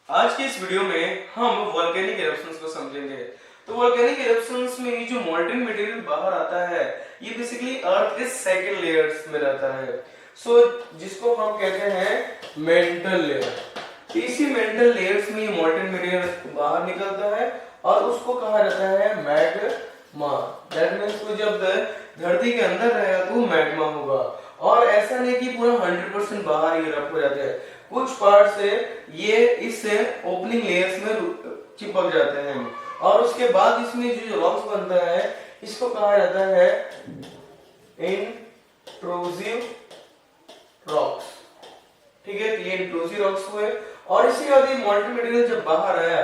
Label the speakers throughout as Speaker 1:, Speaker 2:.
Speaker 1: आज के इस वीडियो में हम वोल्केनिक इरप्शंस को समझेंगे। तो वोल्केनिक इरप्शंस में ये जो मोल्टेन मटेरियल बाहर आता है ये बेसिकली अर्थ के सेकंड लेयर्स में रहता है। जिसको हम कहते हैं मेंटल लेयर। इसी मेंटल लेयर्स में ये मोल्टेन मटेरियल बाहर निकलता है और उसको कहा जाता है मैग्मा। दैट मींस वो जब धरती के अंदर रहेगा तो मैग्मा होगा। और ऐसा नहीं कि पूरा 100% बाहर ही रख हो जाते हैं, कुछ पार्ट से ये इस ओपनिंग लेयर्स में चिपक जाते हैं और उसके बाद इसमें जो रॉक्स बनता है इसको कहा जाता है इंट्रूसिव रॉक्स। ठीक है, ये इंट्रूसिव रॉक्स हुए और इसी बाद ये मोल्टेन मटेरियल जब बाहर आया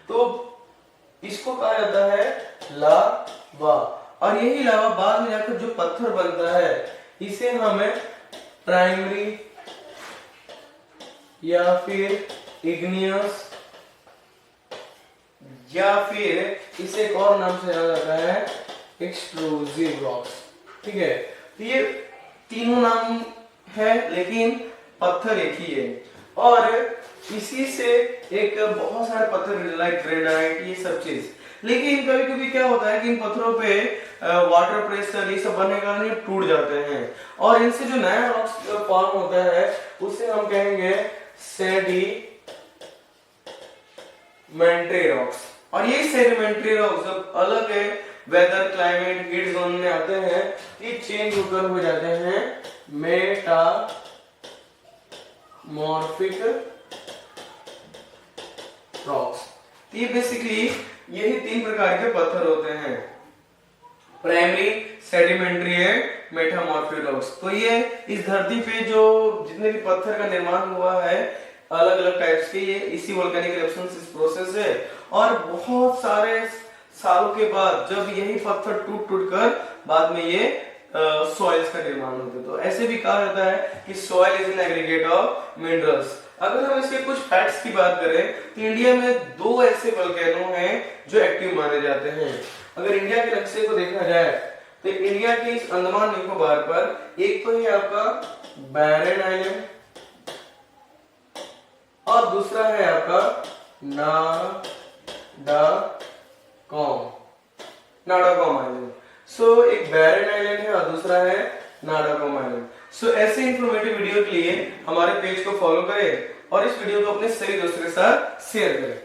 Speaker 1: तो इसको कहा जाता है लावा। और यही लावा बाद में जाकर जो पत्थर बनता है इसे हमें प्राइमरी या फिर इग्नियस या फिर इसे एक और नाम से जाना जाता है एक्सट्रूसिव रॉक्स। ठीक है, तो ये तीनों नाम है लेकिन पत्थर एक ही है। और इसी से एक बहुत सारे पत्थर लाइक ग्रेनाइट ये सब चीज। लेकिन कभी कभी क्या होता है कि इन पत्थरों पे वाटर प्रेशर ये सब बनने के कारण टूट जाते हैं और इनसे जो नया रॉक्स फॉर्म होता है उसे हम कहेंगे सेडिमेंट्री रॉक्स। और ये सेडिमेंट्री रॉक्स जब अलग वेदर क्लाइमेट हीट जोन में आते हैं ये चेंज होकर हो जाते हैं मेटामॉर्फिक रॉक्स। ये बेसिकली यही तीन प्रकार के पत्थर होते हैं, प्राइमरी, सेडिमेंट्री है, मेटामॉर्फिक रॉक्स। तो ये इस धरती पे जो जितने भी पत्थर का निर्माण हुआ है अलग अलग टाइप्स के, ये इसी वोल्केनिक इरप्शंस इस प्रोसेस है। और बहुत सारे सालों के बाद जब यही पत्थर टूट टूट कर बाद में ये सॉइल्स का निर्माण होता है। तो ऐसे भी कहा जाता है कि soil is an aggregate of minerals. अगर हम इसके कुछ फैक्ट्स की बात करें तो इंडिया में दो ऐसे वोल्केनो हैं जो एक्टिव माने जाते हैं। अगर इंडिया के नक्शे को देखा जाए तो इंडिया के इस अंडमान निकोबार पर एक तो है आपका बैरन आइलैंड और दूसरा है आपका नाडाकॉम आइलैंड। एक बैरन आइलैंड है और दूसरा है नाडाकॉम आइलैंड। ऐसे इंफॉर्मेटिव वीडियो के लिए हमारे पेज को फॉलो करें और इस वीडियो को अपने सभी दोस्तों के साथ शेयर करें।